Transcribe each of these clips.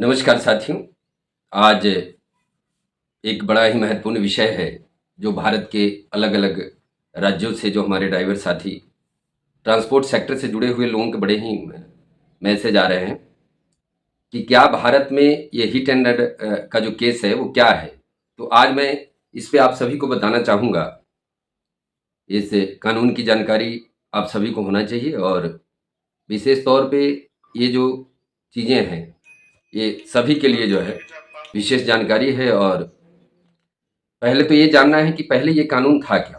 नमस्कार साथियों। आज एक बड़ा ही महत्वपूर्ण विषय है जो भारत के अलग अलग राज्यों से जो हमारे ड्राइवर साथी ट्रांसपोर्ट सेक्टर से जुड़े हुए लोगों के बड़े ही मैसेज आ रहे हैं कि क्या भारत में ये हिट एंड रन का जो केस है वो क्या है। तो आज मैं इस पे आप सभी को बताना चाहूँगा। इस कानून की जानकारी आप सभी को होना चाहिए और विशेष तौर पे ये जो चीज़ें हैं ये सभी के लिए जो है विशेष जानकारी है। और पहले तो ये जानना है कि पहले ये कानून था क्या।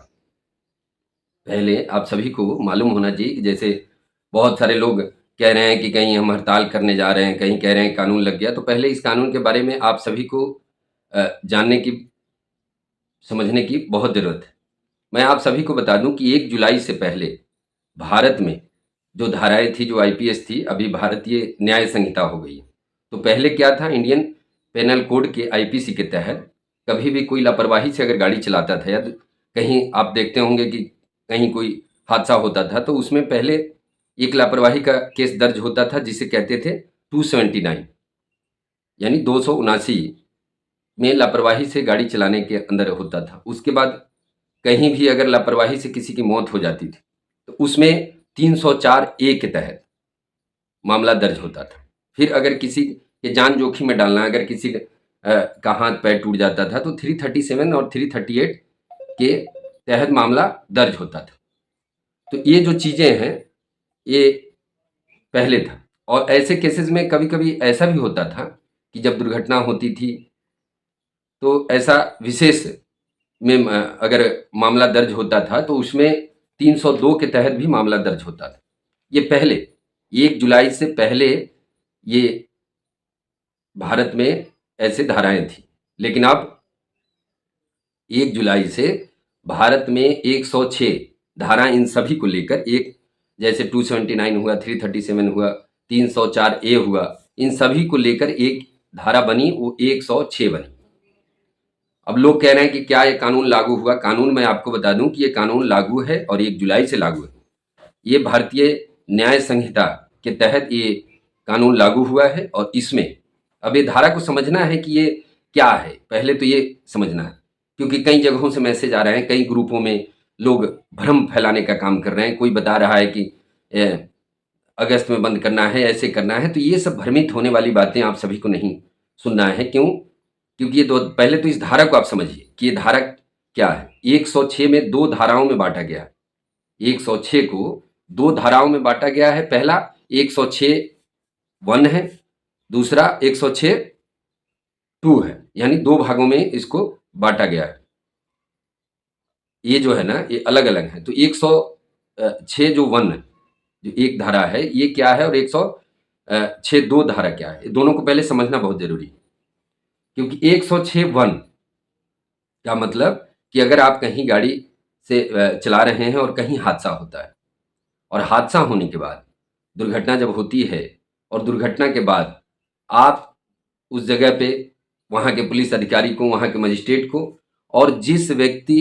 पहले आप सभी को मालूम होना चाहिए कि जैसे बहुत सारे लोग कह रहे हैं कि कहीं हम हड़ताल करने जा रहे हैं, कहीं कह रहे हैं कानून लग गया। तो पहले इस कानून के बारे में आप सभी को जानने की, समझने की बहुत ज़रूरत है। मैं आप सभी को बता दूं कि 1 जुलाई से पहले भारत में जो धाराएँ थी, जो आईपीएस थी, अभी भारतीय न्याय संहिता हो गई है। तो पहले क्या था, इंडियन पेनल कोड के आईपीसी के तहत कभी भी कोई लापरवाही से अगर गाड़ी चलाता था या कहीं आप देखते होंगे कि कहीं कोई हादसा होता था तो उसमें पहले एक लापरवाही का केस दर्ज होता था जिसे कहते थे 279, यानी 279 में लापरवाही से गाड़ी चलाने के अंदर होता था। उसके बाद कहीं भी अगर लापरवाही से किसी की मौत हो जाती थी तो उसमें 304 ए के तहत मामला दर्ज होता था। फिर अगर किसी के जान जोखिम में डालना, अगर किसी का हाथ पैर टूट जाता था तो 337 और 338 के तहत मामला दर्ज होता था। तो ये जो चीज़ें हैं ये पहले था। और ऐसे केसेस में कभी कभी ऐसा भी होता था कि जब दुर्घटना होती थी तो ऐसा विशेष में अगर मामला दर्ज होता था तो उसमें 302 के तहत भी मामला दर्ज होता था। ये पहले 1 जुलाई से पहले ये भारत में ऐसे धाराएं थी। लेकिन अब 1 जुलाई से भारत में 106 धारा इन सभी को लेकर, एक जैसे 279 हुआ, 337 हुआ, 304 ए हुआ, इन सभी को लेकर एक धारा बनी, वो 106 बनी। अब लोग कह रहे हैं कि क्या ये कानून लागू हुआ। कानून मैं आपको बता दूं कि ये कानून लागू है और 1 जुलाई से लागू है। ये भारतीय न्याय संहिता के तहत ये कानून लागू हुआ है। और इसमें अब ये धारा को समझना है कि ये क्या है, पहले तो ये समझना है, क्योंकि कई जगहों से मैसेज आ रहे हैं, कई ग्रुपों में लोग भ्रम फैलाने का काम कर रहे हैं। कोई बता रहा है कि अगस्त में बंद करना है, ऐसे करना है। तो ये सब भ्रमित होने वाली बातें आप सभी को नहीं सुनना है। क्यों? क्योंकि ये दो, पहले तो इस धारा को आप समझिए कि ये धारा क्या है। 106 में दो धाराओं में बांटा गया है। 106 को दो धाराओं में बांटा गया है। पहला 106 1 है, दूसरा 106 2 है, यानी दो भागों में इसको बांटा गया है। ये जो है ना ये अलग अलग है। तो 106 जो 1 जो एक धारा है ये क्या है और 106 2 धारा क्या है, दोनों को पहले समझना बहुत जरूरी है। क्योंकि 106 1 का मतलब कि अगर आप कहीं गाड़ी से चला रहे हैं और कहीं हादसा होता है, और हादसा होने के बाद दुर्घटना जब होती है और दुर्घटना के बाद आप उस जगह पे वहाँ के पुलिस अधिकारी को, वहाँ के मजिस्ट्रेट को, और जिस व्यक्ति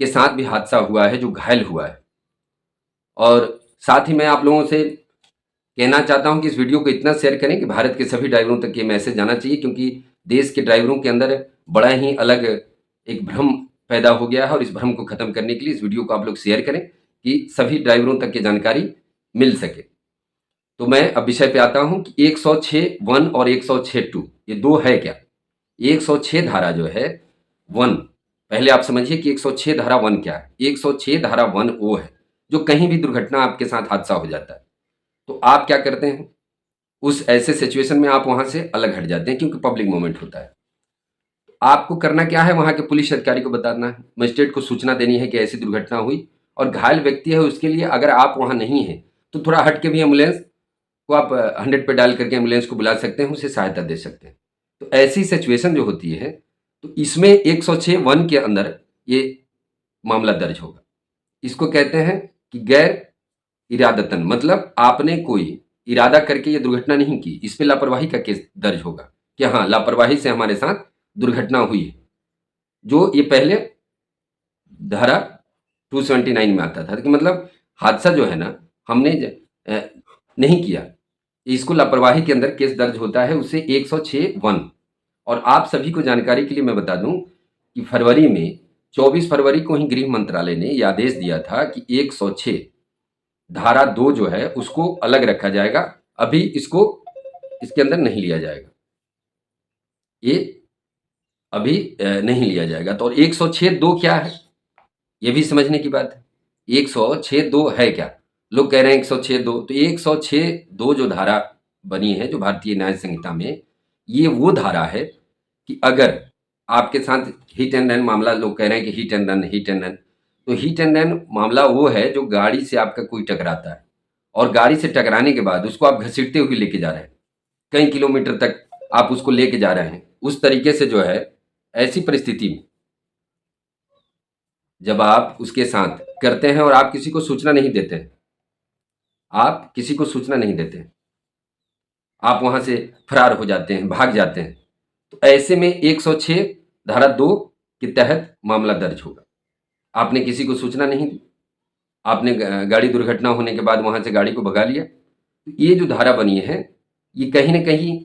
के साथ भी हादसा हुआ है जो घायल हुआ है, और साथ ही मैं आप लोगों से कहना चाहता हूं कि इस वीडियो को इतना शेयर करें कि भारत के सभी ड्राइवरों तक ये मैसेज जाना चाहिए। क्योंकि देश के ड्राइवरों के अंदर बड़ा ही अलग एक भ्रम पैदा हो गया है और इस भ्रम को खत्म करने के लिए इस वीडियो को आप लोग शेयर करें कि सभी ड्राइवरों तक ये जानकारी मिल सके। तो मैं अब विषय पे आता हूं कि 106 1 और 106 2 ये दो है क्या। 106 धारा जो है 1, पहले आप समझिए कि 106 धारा 1 क्या है। 106 धारा 1 वो है जो कहीं भी दुर्घटना आपके साथ हादसा हो जाता है तो आप क्या करते हैं, उस ऐसे सिचुएशन में आप वहां से अलग हट जाते हैं क्योंकि पब्लिक मोमेंट होता है। आपको करना क्या है, वहां के पुलिस अधिकारी को बताना है, मजिस्ट्रेट को सूचना देनी है कि ऐसी दुर्घटना हुई और घायल व्यक्ति है उसके लिए अगर आप वहां नहीं हैं तो थोड़ा हट के भी एम्बुलेंस को आप 100 पे डायल करके एम्बुलेंस को बुला सकते हैं, उसे सहायता दे सकते हैं। तो ऐसी सिचुएशन जो होती है तो इसमें 106 1 के अंदर ये मामला दर्ज होगा। इसको कहते हैं कि गैर इरादतन, मतलब आपने कोई इरादा करके ये दुर्घटना नहीं की, इस पे लापरवाही का केस दर्ज होगा कि हाँ लापरवाही से हमारे साथ दुर्घटना हुई है। जो ये पहले धारा 279 में आता था कि मतलब हादसा जो है ना हमने नहीं किया, इसको लापरवाही के अंदर केस दर्ज होता है, उसे 106(1). और आप सभी को जानकारी के लिए मैं बता दूं कि फरवरी में 24 फरवरी को ही गृह मंत्रालय ने यह आदेश दिया था कि 106 धारा 2 जो है उसको अलग रखा जाएगा, अभी इसको इसके अंदर नहीं लिया जाएगा, ये अभी नहीं लिया जाएगा। तो 106(2) क्या है, ये भी समझने की बात है। 106(2) है क्या? लोग कह रहे हैं 106(2), तो 106(2) जो धारा बनी है जो भारतीय न्याय संहिता में, ये वो धारा है कि अगर आपके साथ हिट एंड रन मामला, लोग कह रहे हैं कि hit and run, hit and run, तो हिट एंड रन मामला वो है जो गाड़ी से आपका कोई टकराता है और गाड़ी से टकराने के बाद उसको आप घसीटते हुए लेके जा रहे हैं, कई किलोमीटर तक आप उसको लेके जा रहे हैं, उस तरीके से जो है, ऐसी परिस्थिति में जब आप उसके साथ करते हैं और आप किसी को सूचना नहीं देते हैं, आप किसी को सूचना नहीं देते हैं, आप वहां से फरार हो जाते हैं, भाग जाते हैं, तो ऐसे में 106 धारा 2 के तहत मामला दर्ज होगा। आपने किसी को सूचना नहीं दी, आपने गाड़ी दुर्घटना होने के बाद वहां से गाड़ी को भगा लिया, तो ये जो धारा बनी है ये कहीं ना कहीं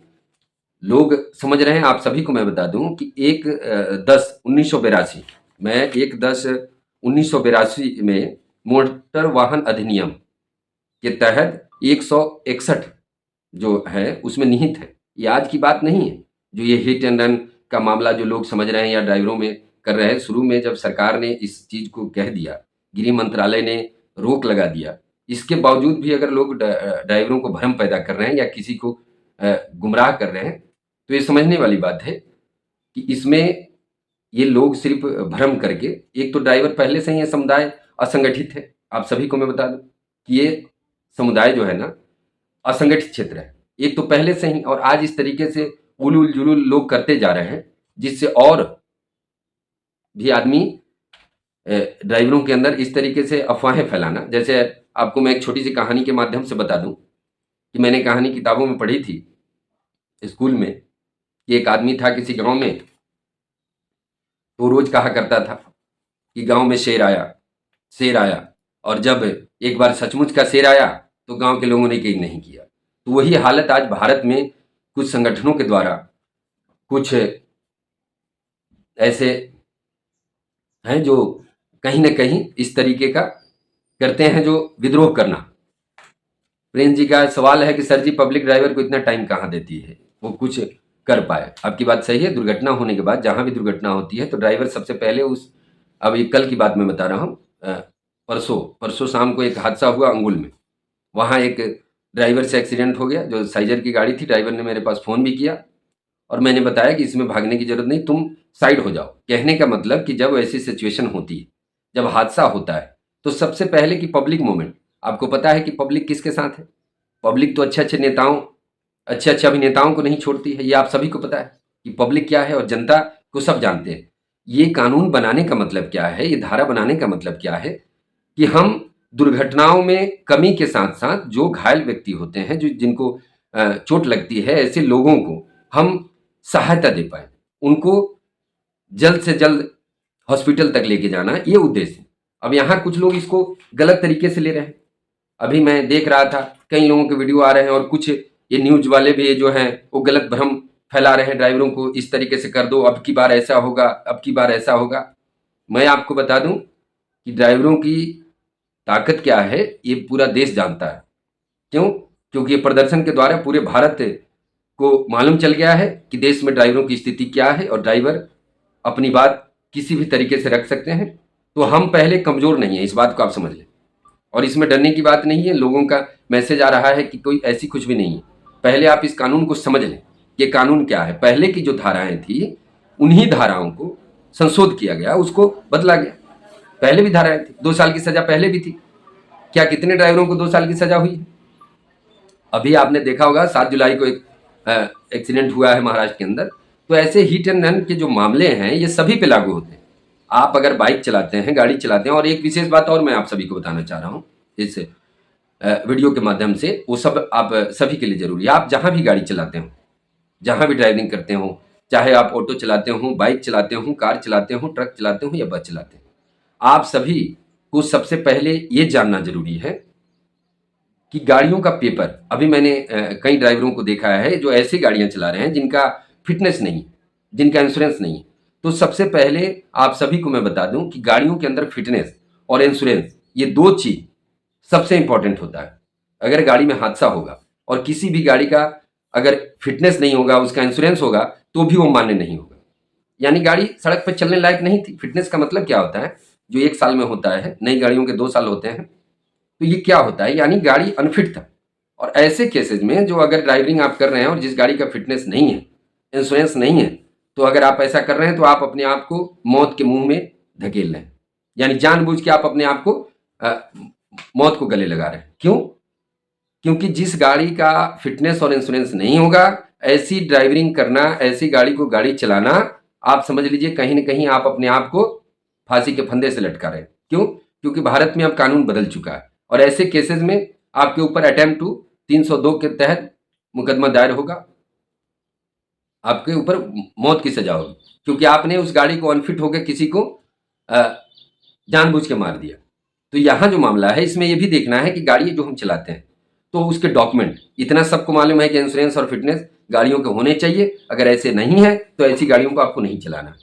लोग समझ रहे हैं। आप सभी को मैं बता दूं कि 1/10/1982 में 1/10/1982 में मोटर वाहन अधिनियम के तहत 161 जो है उसमें निहित है। ये आज की बात नहीं है जो ये हिट एंड रन का मामला जो लोग समझ रहे हैं या ड्राइवरों में कर रहे हैं। शुरू में जब सरकार ने इस चीज को कह दिया, गृह मंत्रालय ने रोक लगा दिया, इसके बावजूद भी अगर लोग ड्राइवरों को भ्रम पैदा कर रहे हैं या किसी को गुमराह कर रहे हैं, तो ये समझने वाली बात है कि इसमें ये लोग सिर्फ भ्रम करके, एक तो ड्राइवर पहले से ही ये समुदाय असंगठित है। आप सभी को मैं बता दूं कि ये समुदाय जो है ना असंगठित क्षेत्र है, एक तो पहले से ही, और आज इस तरीके से उलूल जुलूल लोग करते जा रहे हैं जिससे और भी आदमी ड्राइवरों के अंदर इस तरीके से अफवाहें फैलाना। जैसे आपको मैं एक छोटी सी कहानी के माध्यम से बता दूं कि मैंने कहानी किताबों में पढ़ी थी स्कूल में कि एक आदमी था किसी गांव में, तो रोज कहा करता था कि गांव में शेर आया, शेर आया, और जब एक बार सचमुच का शेर आया तो गांव के लोगों ने कहीं नहीं किया। तो वही हालत आज भारत में कुछ संगठनों के द्वारा, कुछ ऐसे हैं जो कहीं ना कहीं इस तरीके का करते हैं, जो विद्रोह करना। प्रेम जी का सवाल है कि सर जी पब्लिक ड्राइवर को इतना टाइम कहाँ देती है वो कुछ कर पाए। आपकी बात सही है, दुर्घटना होने के बाद जहां भी दुर्घटना होती है तो ड्राइवर सबसे पहले उस, अब ये कल की बात मैं बता रहा हूँ, परसों शाम को एक हादसा हुआ अंगुल में। वहाँ एक ड्राइवर से एक्सीडेंट हो गया, जो साइजर की गाड़ी थी। ड्राइवर ने मेरे पास फ़ोन भी किया और मैंने बताया कि इसमें भागने की ज़रूरत नहीं, तुम साइड हो जाओ। कहने का मतलब कि जब ऐसी सिचुएशन होती है, जब हादसा होता है, तो सबसे पहले की पब्लिक मूवमेंट, आपको पता है कि पब्लिक किसके साथ है? पब्लिक तो अच्छे अच्छे नेताओं, अच्छे अच्छे अभिनेताओं को नहीं छोड़ती है। ये आप सभी को पता है कि पब्लिक क्या है, और जनता को सब जानते हैं। ये कानून बनाने का मतलब क्या है, ये धारा बनाने का मतलब क्या है कि हम दुर्घटनाओं में कमी के साथ साथ जो घायल व्यक्ति होते हैं, जो जिनको चोट लगती है, ऐसे लोगों को हम सहायता दे पाए, उनको जल्द से जल्द हॉस्पिटल तक लेके जाना, ये उद्देश्य है। अब यहाँ कुछ लोग इसको गलत तरीके से ले रहे हैं। अभी मैं देख रहा था कई लोगों के वीडियो आ रहे हैं, और कुछ ये न्यूज वाले भी जो हैं वो गलत भ्रम फैला रहे हैं ड्राइवरों को, इस तरीके से कर दो, अब की बार ऐसा होगा, अब की बार ऐसा होगा। मैं आपको बता दूं कि ड्राइवरों की ताकत क्या है ये पूरा देश जानता है। क्यों? क्योंकि ये प्रदर्शन के द्वारा पूरे भारत को मालूम चल गया है कि देश में ड्राइवरों की स्थिति क्या है, और ड्राइवर अपनी बात किसी भी तरीके से रख सकते हैं। तो हम पहले कमजोर नहीं है, इस बात को आप समझ लें, और इसमें डरने की बात नहीं है। लोगों का मैसेज आ रहा है कि कोई ऐसी कुछ भी नहीं है। पहले आप इस कानून को समझ लें, ये कानून क्या है। पहले की जो धाराएं थी उन्हीं धाराओं को संशोध किया गया, उसको बदला गया। पहले भी धाराएं थी, 2 साल की सजा पहले भी थी। क्या कितने ड्राइवरों को 2 साल की सजा हुई? अभी आपने देखा होगा 7 जुलाई को एक एक्सीडेंट हुआ है महाराष्ट्र के अंदर। तो ऐसे हिट एंड रन के जो मामले हैं ये सभी पे लागू होते हैं। आप अगर बाइक चलाते हैं, गाड़ी चलाते हैं, और एक विशेष बात और मैं आप सभी को बताना चाह रहा हूँ इस वीडियो के माध्यम से, वो सब आप सभी के लिए जरूरी है। आप जहां भी गाड़ी चलाते हो, जहां भी ड्राइविंग करते हो, चाहे आप ऑटो चलाते हो, बाइक चलाते हो, कार चलाते हो, ट्रक चलाते हो या बस चलाते हो, आप सभी को सबसे पहले ये जानना जरूरी है कि गाड़ियों का पेपर, अभी मैंने कई ड्राइवरों को देखा है जो ऐसी गाड़ियां चला रहे हैं जिनका फिटनेस नहीं है, जिनका इंश्योरेंस नहीं है। तो सबसे पहले आप सभी को मैं बता दूं कि गाड़ियों के अंदर फिटनेस और इंश्योरेंस, ये दो चीज सबसे इंपॉर्टेंट होता है। अगर गाड़ी में हादसा होगा और किसी भी गाड़ी का अगर फिटनेस नहीं होगा, उसका इंश्योरेंस होगा, तो भी वो मान्य नहीं होगा। यानी गाड़ी सड़क पर चलने लायक नहीं थी। फिटनेस का मतलब क्या होता है, जो 1 साल में होता है, नई गाड़ियों के 2 साल होते हैं। तो ये क्या होता है, यानी गाड़ी अनफिट था। और ऐसे केसेज में जो अगर ड्राइविंग आप कर रहे हैं और जिस गाड़ी का फिटनेस नहीं है, इंश्योरेंस नहीं है, तो अगर आप ऐसा कर रहे हैं तो आप अपने आप को मौत के मुंह में धकेल रहे हैं। यानी जानबूझ के आप अपने आप को मौत को गले लगा रहे हैं। क्यों? क्योंकि जिस गाड़ी का फिटनेस और इंश्योरेंस नहीं होगा, ऐसी ड्राइविंग करना, ऐसी गाड़ी को गाड़ी चलाना, आप समझ लीजिए कहीं ना कहीं आप अपने आप को फांसी के फंदे से लटका रहे हैं। क्यों? क्योंकि भारत में अब कानून बदल चुका है और ऐसे केसेस में आपके ऊपर अटेम्प्ट टू 302 के तहत मुकदमा दायर होगा, आपके ऊपर मौत की सजा होगी, क्योंकि आपने उस गाड़ी को अनफिट होकर किसी को जानबूझ के मार दिया। तो यहाँ जो मामला है, इसमें यह भी देखना है कि गाड़ी जो हम चलाते हैं तो उसके डॉक्यूमेंट, इतना सबको मालूम है कि इंश्योरेंस और फिटनेस गाड़ियों के होने चाहिए। अगर ऐसे नहीं है तो ऐसी गाड़ियों को आपको नहीं चलाना।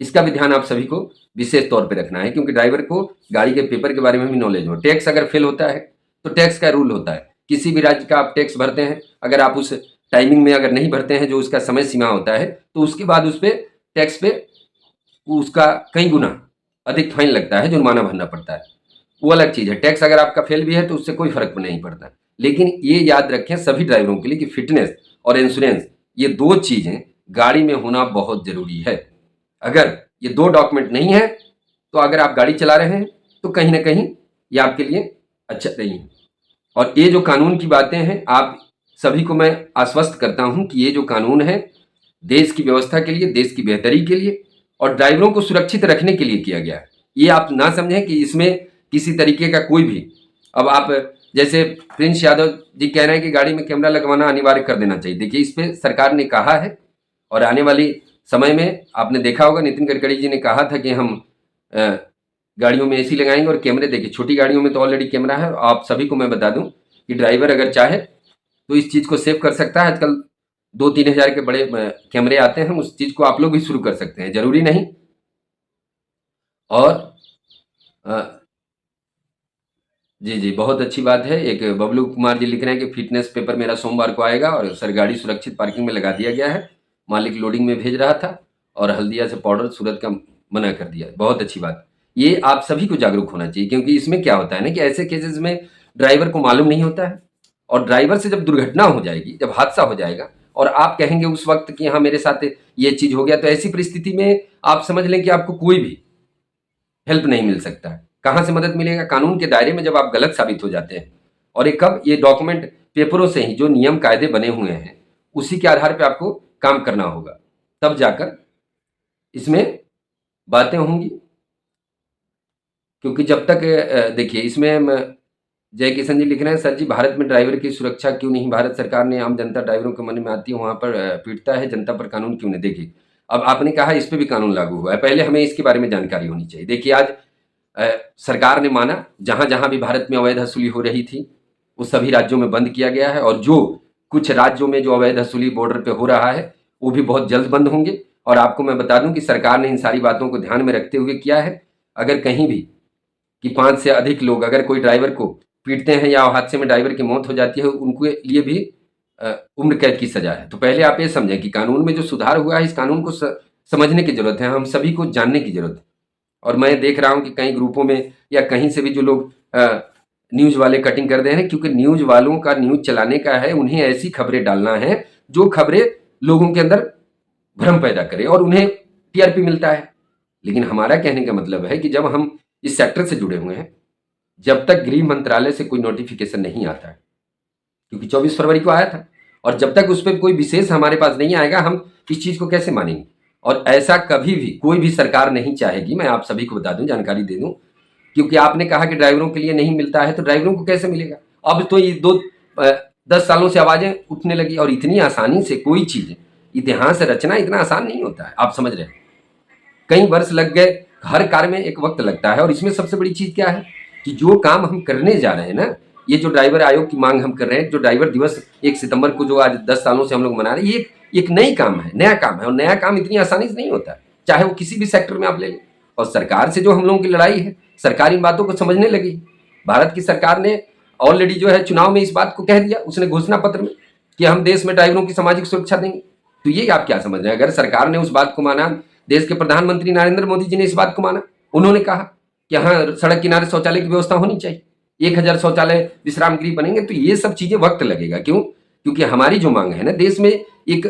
इसका भी ध्यान आप सभी को विशेष तौर पे रखना है, क्योंकि ड्राइवर को गाड़ी के पेपर के बारे में भी नॉलेज हो। टैक्स अगर फेल होता है तो टैक्स का रूल होता है, किसी भी राज्य का आप टैक्स भरते हैं, अगर आप उस टाइमिंग में अगर नहीं भरते हैं जो उसका समय सीमा होता है, तो उसके बाद उस पर टैक्स पे उसका कई गुना अधिक फाइन लगता है, जुर्माना भरना पड़ता है। वो अलग चीज़ है। टैक्स अगर आपका फेल भी है तो उससे कोई फर्क नहीं पड़ता। लेकिन ये याद रखें सभी ड्राइवरों के लिए कि फिटनेस और इंश्योरेंस, ये दो चीज़ें गाड़ी में होना बहुत ज़रूरी है। अगर ये दो डॉक्यूमेंट नहीं है तो अगर आप गाड़ी चला रहे हैं तो कहीं ना कहीं ये आपके लिए अच्छा नहीं है। और ये जो कानून की बातें हैं, आप सभी को मैं आश्वस्त करता हूं कि ये जो कानून है देश की व्यवस्था के लिए, देश की बेहतरी के लिए और ड्राइवरों को सुरक्षित रखने के लिए किया गया है। ये आप ना समझें कि इसमें किसी तरीके का कोई भी, अब आप जैसे प्रिंस यादव जी कह रहे हैं कि गाड़ी में कैमरा लगवाना अनिवार्य कर देना चाहिए। देखिए, इस पे सरकार ने कहा है और आने वाली समय में आपने देखा होगा, नितिन गडकरी जी ने कहा था कि हम गाड़ियों में एसी लगाएंगे और कैमरे। देखिए, छोटी गाड़ियों में तो ऑलरेडी कैमरा है। आप सभी को मैं बता दूं कि ड्राइवर अगर चाहे तो इस चीज़ को सेव कर सकता है। आजकल 2-3 हज़ार के बड़े कैमरे आते हैं, उस चीज़ को आप लोग भी शुरू कर सकते हैं, जरूरी नहीं। और जी जी, बहुत अच्छी बात है। एक बबलू कुमार जी लिख रहे हैं कि फिटनेस पेपर मेरा सोमवार को आएगा और सर गाड़ी सुरक्षित पार्किंग में लगा दिया गया है, मालिक लोडिंग में भेज रहा था और हल्दिया से पाउडर सूरत का मना कर दिया। बहुत अच्छी बात। ये आप सभी को जागरूक होना चाहिए, क्योंकि इसमें क्या होता है ना कि ऐसे केसेस में ड्राइवर को मालूम नहीं होता है और ड्राइवर से जब दुर्घटना हो जाएगी, जब हादसा हो जाएगा और आप कहेंगे उस वक्त कि हाँ मेरे साथ ये चीज हो गया, तो ऐसी परिस्थिति में आप समझ लें कि आपको कोई भी हेल्प नहीं मिल सकता है। कहाँ से मदद मिलेगा? कानून के दायरे में जब आप गलत साबित हो जाते हैं। और ये कब? ये डॉक्यूमेंट पेपरों से ही जो नियम कायदे बने हुए हैं उसी के आधार पे आपको काम करना होगा, तब जाकर इसमें बातें होंगी। क्योंकि जब तक देखिए, इसमें जय किशन जी लिख रहे हैं, सर जी भारत में ड्राइवर की सुरक्षा क्यों नहीं? भारत सरकार ने आम जनता ड्राइवरों के मन में आती है वहां पर पीटता है, जनता पर कानून क्यों नहीं? देखिए, अब आपने कहा इस पे भी कानून लागू हुआ है, पहले हमें इसके बारे में जानकारी होनी चाहिए। देखिए, आज सरकार ने माना जहां जहां भी भारत में अवैध वसूली हो रही थी वो सभी राज्यों में बंद किया गया है, और जो कुछ राज्यों में जो अवैध वसूली बॉर्डर पे हो रहा है वो भी बहुत जल्द बंद होंगे। और आपको मैं बता दूं कि सरकार ने इन सारी बातों को ध्यान में रखते हुए किया है। अगर कहीं भी कि 5 से अधिक लोग अगर कोई ड्राइवर को पीटते हैं या हादसे में ड्राइवर की मौत हो जाती है, उनके लिए भी उम्र कैद की सजा है। तो पहले आप ये समझें कि कानून में जो सुधार हुआ है, इस कानून को समझने की जरूरत है, हम सभी को जानने की जरूरत है। और मैं देख रहा हूं कि कई ग्रुपों में या कहीं से भी जो लोग न्यूज वाले कटिंग कर दे रहे हैं, क्योंकि न्यूज वालों का न्यूज चलाने का है, उन्हें ऐसी खबरें डालना है जो खबरें लोगों के अंदर भ्रम पैदा करे और उन्हें टीआरपी मिलता है। लेकिन हमारा कहने का मतलब है कि जब हम इस सेक्टर से जुड़े हुए हैं, जब तक गृह मंत्रालय से कोई नोटिफिकेशन नहीं आता है, क्योंकि 24 फरवरी को आया था, और जब तक उस पर कोई विशेष हमारे पास नहीं आएगा हम इस चीज को कैसे मानेंगे? और ऐसा कभी भी कोई भी सरकार नहीं चाहेगी। मैं आप सभी को बता दूं, जानकारी दे दूं, क्योंकि आपने कहा कि ड्राइवरों के लिए नहीं मिलता है, तो ड्राइवरों को कैसे मिलेगा? अब तो ये 10 सालों से आवाजें उठने लगी, और इतनी आसानी से कोई चीज, इतिहास रचना इतना आसान नहीं होता है, आप समझ रहे हैं। कई वर्ष लग गए, हर कार्य में एक वक्त लगता है। और इसमें सबसे बड़ी चीज क्या है कि जो काम हम करने जा रहे हैं ना, ये जो ड्राइवर आयोग की मांग हम कर रहे हैं, जो ड्राइवर दिवस 1 सितंबर को जो आज 10 सालों से हम लोग मना रहे हैं, ये एक नई काम है, नया काम है, और नया काम इतनी आसानी से नहीं होता है, चाहे वो किसी भी सेक्टर में आप ले लें। और सरकार से जो हम लोगों की लड़ाई है, सरकार इन बातों को समझने लगी। भारत की सरकार ने ऑलरेडी जो है चुनाव में इस बात को कह दिया, उसने घोषणा पत्र में, कि हम देश में ड्राइवरों की सामाजिक सुरक्षा देंगे। तो ये आप क्या समझ रहे हैं? अगर सरकार ने उस बात को माना, देश के प्रधानमंत्री नरेंद्र मोदी जी ने इस बात को माना, उन्होंने कहा कि हाँ, सड़क किनारे शौचालय की व्यवस्था होनी चाहिए, 1000 शौचालय विश्राम गृह बनेंगे, तो ये सब चीजें वक्त लगेगा। क्यों? क्योंकि हमारी जो मांग है ना, देश में एक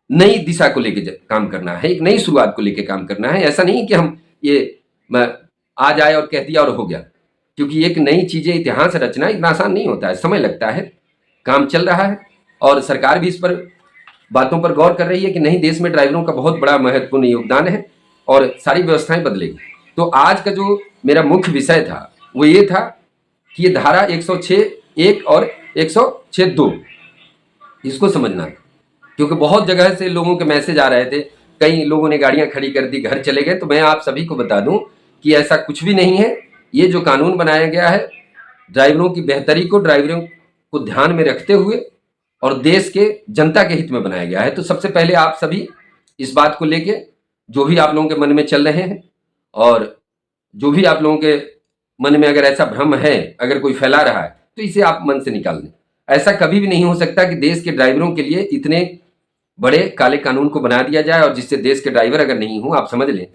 नई दिशा को लेकर काम करना है, एक नई शुरुआत को लेकर काम करना है। ऐसा नहीं कि हम ये आज आए और कह दिया और हो गया, क्योंकि एक नई चीजें, इतिहास रचना इतना आसान नहीं होता है, समय लगता है। काम चल रहा है और सरकार भी इस पर बातों पर गौर कर रही है कि नहीं, देश में ड्राइवरों का बहुत बड़ा महत्वपूर्ण योगदान है और सारी व्यवस्थाएं बदलेगी। तो आज का जो मेरा मुख्य विषय था वो ये था कि ये धारा 106(1) और 106(2) इसको समझना था, क्योंकि बहुत जगह से लोगों के मैसेज आ रहे थे, कई लोगों ने गाड़ियां खड़ी कर दी, घर चले गए। तो मैं आप सभी को बता दूं कि ऐसा कुछ भी नहीं है। ये जो कानून बनाया गया है, ड्राइवरों की बेहतरी को, ड्राइवरों को ध्यान में रखते हुए और देश के जनता के हित में बनाया गया है। तो सबसे पहले आप सभी इस बात को लेके, जो भी आप लोगों के मन में चल रहे हैं और जो भी आप लोगों के मन में अगर ऐसा भ्रम है, अगर कोई फैला रहा है, तो इसे आप मन से निकाल दें। ऐसा कभी भी नहीं हो सकता कि देश के ड्राइवरों के लिए इतने बड़े काले कानून को बना दिया जाए और जिससे देश के ड्राइवर अगर नहीं हो, आप समझ लें,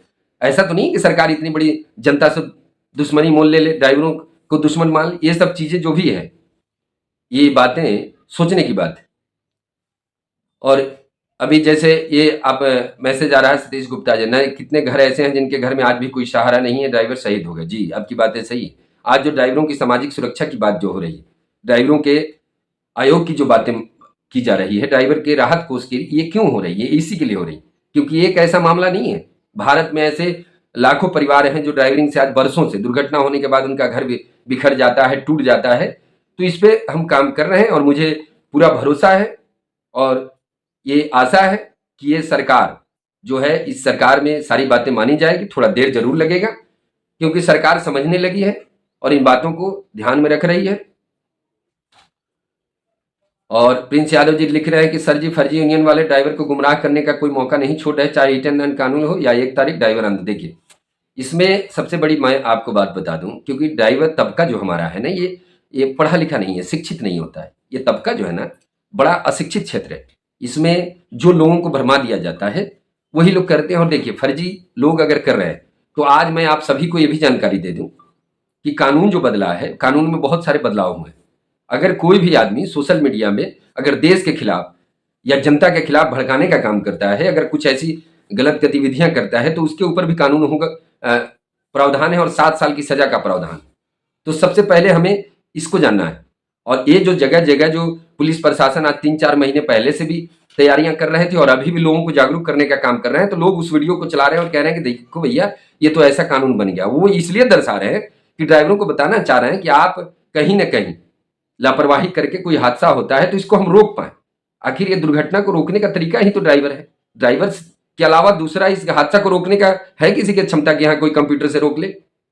ऐसा तो नहीं कि सरकार इतनी बड़ी जनता से दुश्मनी मोल ले ड्राइवरों को दुश्मन मान ले। ये सब चीजें जो भी है, ये बातें सोचने की बात है। और अभी जैसे ये आप मैसेज आ रहा है सतीश गुप्ता जी, न कितने घर ऐसे हैं जिनके घर में आज भी कोई सहारा नहीं है, ड्राइवर शहीद हो गए। जी, आपकी बातें सही। आज जो ड्राइवरों की सामाजिक सुरक्षा की बात जो हो रही है, ड्राइवरों के आयोग की जो बातें की जा रही है, ड्राइवर के राहत कोष की, ये क्यों हो रही है? इसी के लिए हो रही है क्योंकि एक ऐसा मामला नहीं है। भारत में ऐसे लाखों परिवार हैं जो ड्राइविंग से आज बरसों से, दुर्घटना होने के बाद उनका घर बिखर जाता है, टूट जाता है। तो इस पे हम काम कर रहे हैं और मुझे पूरा भरोसा है और ये आशा है कि ये सरकार जो है, इस सरकार में सारी बातें मानी जाएगी। थोड़ा देर जरूर लगेगा क्योंकि सरकार समझने लगी है और इन बातों को ध्यान में रख रही है। और प्रिंस यादव जी लिख रहे हैं कि सर जी, फर्जी यूनियन वाले ड्राइवर को गुमराह करने का कोई मौका नहीं छोड़ रहे, चाहे रिटर्न एंड कानून हो या 1 तारीख ड्राइवर अंत। देखिए, इसमें सबसे बड़ी मैं आपको बात बता दूं, क्योंकि ड्राइवर तबका जो हमारा है ना, ये पढ़ा लिखा नहीं है, शिक्षित नहीं होता है। ये तबका जो है ना, बड़ा अशिक्षित क्षेत्र है। इसमें जो लोगों को भरमा दिया जाता है वही लोग करते हैं। और देखिए, फर्जी लोग अगर कर रहे हैं तो आज मैं आप सभी को ये भी जानकारी दे दूं कि कानून जो बदला है, कानून में बहुत सारे बदलाव हुए हैं। अगर कोई भी आदमी सोशल मीडिया में अगर देश के खिलाफ या जनता के खिलाफ भड़काने का काम करता है, अगर कुछ ऐसी गलत गतिविधियां करता है, तो उसके ऊपर भी कानून होगा, प्रावधान है और 7 साल की सजा का प्रावधान। तो सबसे पहले हमें इसको जानना है। और ये जो जगह जगह जो पुलिस प्रशासन आज 3-4 महीने पहले से भी तैयारियां कर रहे थे और अभी भी लोगों को जागरूक करने का काम कर रहे हैं, तो लोग उस वीडियो को चला रहे हैं और कह रहे हैं कि देखो भैया, ये तो ऐसा कानून बन गया। वो इसलिए दर्शा रहे हैं कि ड्राइवरों को बताना चाह रहे हैं कि आप कहीं ना कहीं लापरवाही करके कोई हादसा होता है तो इसको हम रोक पाए। आखिर ये दुर्घटना को रोकने का तरीका ही तो ड्राइवर है। ड्राइवर के अलावा दूसरा इस हादसा को रोकने का है किसी की क्षमता कि यहाँ कोई कंप्यूटर से रोक ले,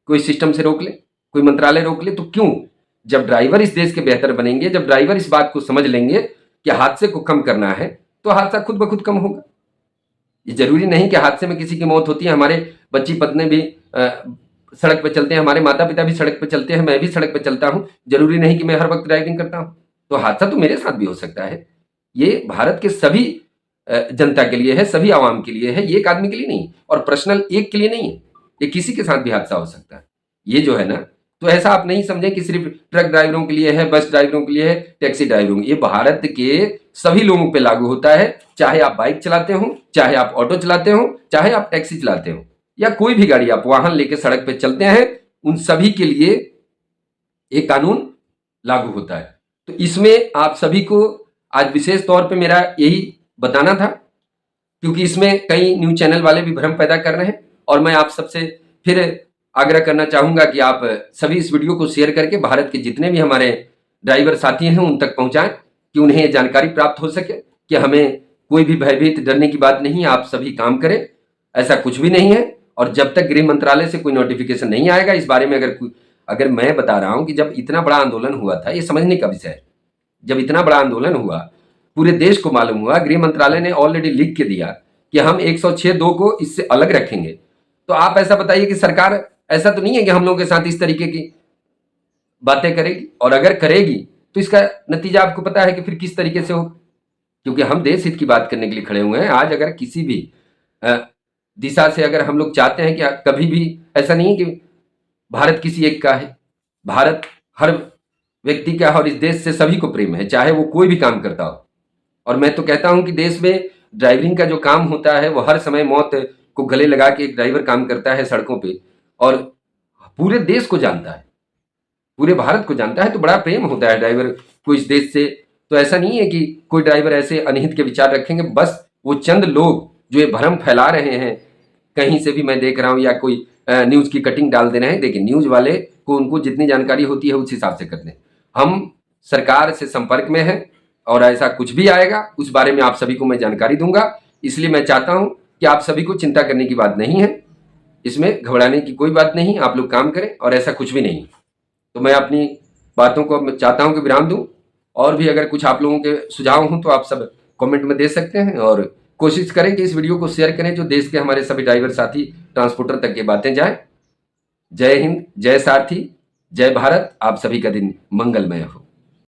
कोई सिस्टम से रोक ले, कोई मंत्रालय रोक ले? तो क्यों? जब ड्राइवर इस देश के बेहतर बनेंगे, जब ड्राइवर इस बात को समझ लेंगे कि हादसे को कम करना है, तो हादसा खुद ब खुद कम होगा। ये जरूरी नहीं कि हादसे में किसी की मौत होती है। हमारे बच्ची पत्नी भी सड़क पर चलते हैं, हमारे माता पिता भी सड़क पर चलते हैं, मैं भी सड़क पर चलता हूं। जरूरी नहीं कि मैं हर वक्त ड्राइविंग करता हूं। तो हादसा तो मेरे साथ भी हो सकता है। ये भारत के सभी जनता के लिए है, सभी आवाम के लिए है, ये एक आदमी के लिए नहीं और पर्सनल एक के लिए नहीं है। ये किसी के साथ भी हादसा हो सकता है। ये जो है ना, तो ऐसा आप नहीं समझें कि सिर्फ ट्रक ड्राइवरों के लिए है, बस ड्राइवरों के लिए है, टैक्सी ड्राइवरों, ये भारत के सभी लोगों पे लागू होता है। चाहे आप बाइक चलाते हो, चाहे आप ऑटो चलाते हो, चाहे आप टैक्सी चलाते हो या कोई भी गाड़ी आप वाहन लेके सड़क पे चलते हैं, उन सभी के लिए एक कानून लागू होता है। तो इसमें आप सभी को आज विशेष तौर पे मेरा यही बताना था, क्योंकि इसमें कई न्यूज चैनल वाले भी भ्रम पैदा कर रहे हैं। और मैं आप सबसे फिर आग्रह करना चाहूंगा कि आप सभी इस वीडियो को शेयर करके भारत के जितने भी हमारे ड्राइवर साथी हैं उन तक पहुंचाएं, कि उन्हें जानकारी प्राप्त हो सके कि हमें कोई भी भयभीत डरने की बात नहीं है। आप सभी काम करें, ऐसा कुछ भी नहीं है। और जब तक गृह मंत्रालय से कोई नोटिफिकेशन नहीं आएगा इस बारे में, अगर अगर मैं बता रहा हूं कि जब इतना बड़ा आंदोलन हुआ था, ये समझने का विषय है, जब इतना बड़ा आंदोलन हुआ, पूरे देश को मालूम हुआ, गृह मंत्रालय ने ऑलरेडी लिख के दिया कि हम 106(2) को इससे अलग रखेंगे। तो आप ऐसा बताइए कि सरकार ऐसा तो नहीं है कि हम लोगों के साथ इस तरीके की बातें करेगी, और अगर करेगी तो इसका नतीजा आपको पता है कि फिर किस तरीके से होगा, क्योंकि हम देश हित की बात करने के लिए खड़े हुए हैं। आज अगर किसी भी दिशा से अगर हम लोग चाहते हैं कि कभी भी ऐसा नहीं है कि भारत किसी एक का है, भारत हर व्यक्ति का है और इस देश से सभी को प्रेम है, चाहे वो कोई भी काम करता हो। और मैं तो कहता हूं कि देश में ड्राइविंग का जो काम होता है वो हर समय मौत को गले लगा के एक ड्राइवर काम करता है सड़कों पे, और पूरे देश को जानता है, पूरे भारत को जानता है, तो बड़ा प्रेम होता है ड्राइवर को इस देश से। तो ऐसा नहीं है कि कोई ड्राइवर ऐसे अनहित के विचार रखेंगे। बस वो चंद लोग जो ये भ्रम फैला रहे हैं, कहीं से भी मैं देख रहा हूं, या कोई न्यूज की कटिंग डाल दे रहे हैं। देखिए, न्यूज वाले को उनको जितनी जानकारी होती है उस हिसाब से करते हैं। हम सरकार से संपर्क में हैं, और ऐसा कुछ भी आएगा उस बारे में आप सभी को मैं जानकारी दूंगा। इसलिए मैं चाहता हूं कि आप सभी को चिंता करने की बात नहीं है, इसमें घबराने की कोई बात नहीं, आप लोग काम करें और ऐसा कुछ भी नहीं। तो मैं अपनी बातों को चाहता हूं कि विराम दूं, और भी अगर कुछ आप लोगों के सुझाव हों तो आप सब कमेंट में दे सकते हैं, और कोशिश करें कि इस वीडियो को शेयर करें, जो देश के हमारे सभी ड्राइवर साथी ट्रांसपोर्टर तक ये बातें जाएं। जय हिंद, जय सारथी, जय भारत। आप सभी का दिन मंगलमय हो।